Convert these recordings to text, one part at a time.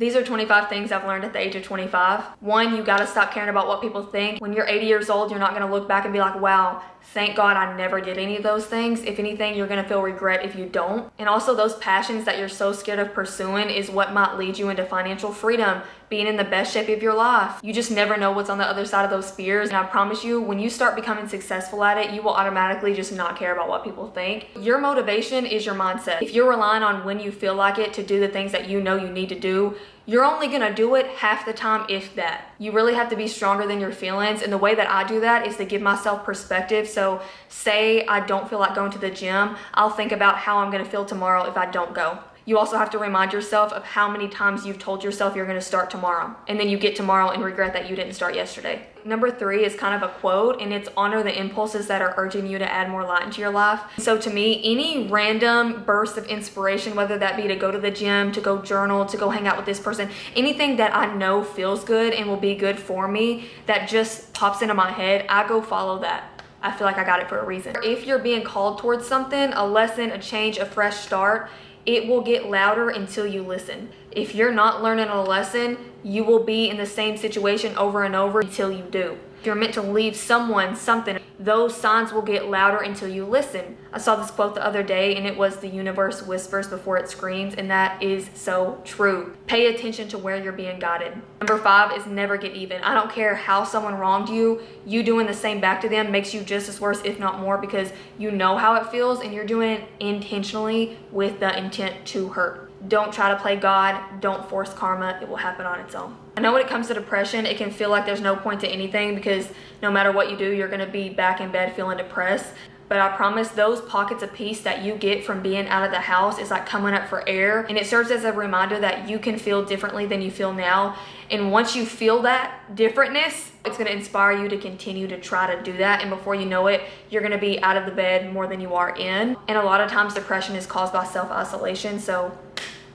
These are 25 things I've learned at the age of 25. One, you gotta stop caring about what people think. When you're 80 years old, you're not gonna look back and be like, wow, thank God I never did any of those things. If anything, you're gonna feel regret if you don't. And also those passions that you're so scared of pursuing is what might lead you into financial freedom, being in the best shape of your life. You just never know what's on the other side of those fears. And I promise you, when you start becoming successful at it, you will automatically just not care about what people think. Your motivation is your mindset. If you're relying on when you feel like it to do the things that you know you need to do, you're only gonna do it half the time, if that. You really have to be stronger than your feelings. And the way that I do that is to give myself perspective. So say I don't feel like going to the gym, I'll think about how I'm gonna feel tomorrow if I don't go. You also have to remind yourself of how many times you've told yourself you're gonna start tomorrow, and then you get tomorrow and regret that you didn't start yesterday. Number 3 is kind of a quote, and it's honor the impulses that are urging you to add more light into your life. So to me, any random burst of inspiration, whether that be to go to the gym, to go journal, to go hang out with this person, anything that I know feels good and will be good for me, that just pops into my head, I go follow that. I feel like I got it for a reason. If you're being called towards something, a lesson, a change, a fresh start, it will get louder until you listen. If you're not learning a lesson, you will be in the same situation over and over until you do. If you're meant to leave someone something, those signs will get louder until you listen. I saw this quote the other day, and it was, the universe whispers before it screams, and that is so true. Pay attention to where you're being guided. Number 5 is never get even. I don't care how someone wronged you, you doing the same back to them makes you just as worse, if not more, because you know how it feels and you're doing it intentionally with the intent to hurt. Don't try to play God. Don't force karma. It will happen on its own. I know when it comes to depression, it can feel like there's no point to anything because no matter what you do, you're going to be back in bed feeling depressed. But I promise those pockets of peace that you get from being out of the house is like coming up for air. And it serves as a reminder that you can feel differently than you feel now. And once you feel that differentness, it's going to inspire you to continue to try to do that. And before you know it, you're going to be out of the bed more than you are in. And a lot of times depression is caused by self-isolation. So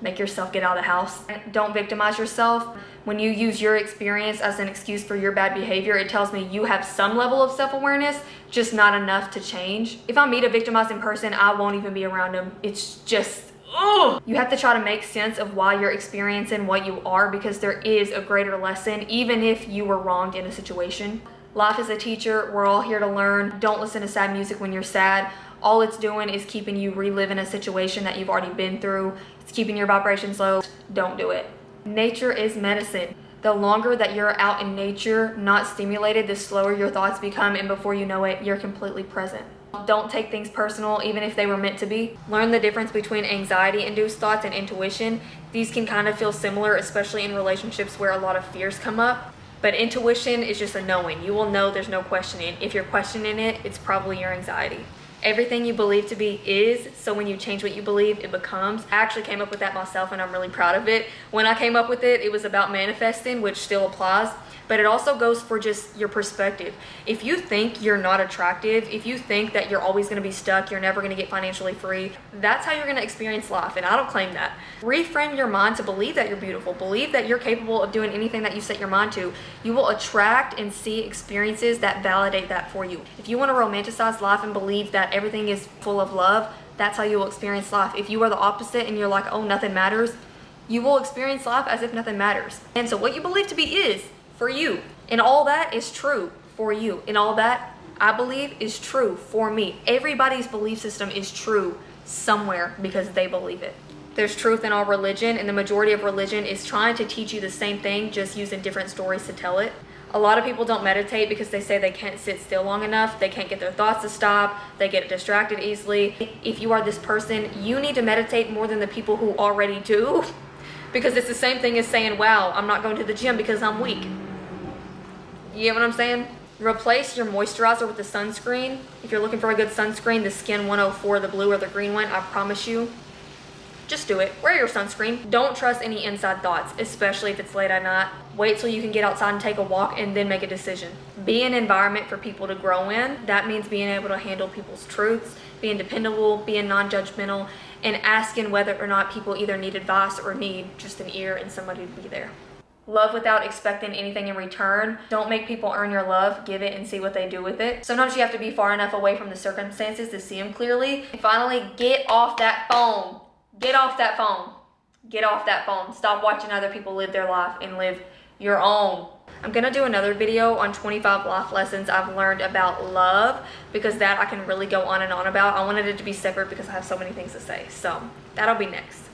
make yourself get out of the house. Don't victimize yourself. When you use your experience as an excuse for your bad behavior, it tells me you have some level of self-awareness, just not enough to change. If I meet a victimizing person, I won't even be around them. It's just, ugh. You have to try to make sense of why you're experiencing what you are, because there is a greater lesson, even if you were wronged in a situation. Life is a teacher. We're all here to learn. Don't listen to sad music when you're sad. All it's doing is keeping you reliving a situation that you've already been through. It's keeping your vibrations low. Don't do it. Nature is medicine. The longer that you're out in nature, not stimulated, the slower your thoughts become, and before you know it, you're completely present. Don't take things personal, even if they were meant to be. Learn the difference between anxiety-induced thoughts and intuition. These can kind of feel similar, especially in relationships where a lot of fears come up. But intuition is just a knowing. You will know, there's no questioning. If you're questioning it, it's probably your anxiety. Everything you believe to be is, so when you change what you believe, it becomes. I actually came up with that myself, and I'm really proud of it. When I came up with it, it was about manifesting, which still applies, but it also goes for just your perspective. If you think you're not attractive, if you think that you're always going to be stuck, you're never going to get financially free, that's how you're going to experience life, and I don't claim that. Reframe your mind to believe that you're beautiful, believe that you're capable of doing anything that you set your mind to. You will attract and see experiences that validate that for you. If you want to romanticize life and believe that everything is full of love, that's how you will experience life. If you are the opposite and you're like, oh, nothing matters, you will experience life as if nothing matters. And so what you believe to be is for you, and all that is true for you, and all that I believe is true for me. Everybody's belief system is true somewhere because they believe it. There's truth in all religion, and the majority of religion is trying to teach you the same thing, just using different stories to tell it. A lot of people don't meditate because they say they can't sit still long enough, they can't get their thoughts to stop, they get distracted easily. If you are this person, you need to meditate more than the people who already do, because it's the same thing as saying, wow, I'm not going to the gym because I'm weak. You get what I'm saying? Replace your moisturizer with the sunscreen. If you're looking for a good sunscreen, the Skin 104, the blue or the green one, I promise you, just do it. Wear your sunscreen. Don't trust any inside thoughts, especially if it's late at night. Wait till you can get outside and take a walk and then make a decision. Be an environment for people to grow in. That means being able to handle people's truths, being dependable, being non-judgmental, and asking whether or not people either need advice or need just an ear and somebody to be there. Love without expecting anything in return. Don't make people earn your love. Give it and see what they do with it. Sometimes you have to be far enough away from the circumstances to see them clearly. And finally, get off that phone. Get off that phone. Get off that phone. Stop watching other people live their life and live your own. I'm gonna do another video on 25 life lessons I've learned about love, because that I can really go on and on about. I wanted it to be separate because I have so many things to say. So that'll be next.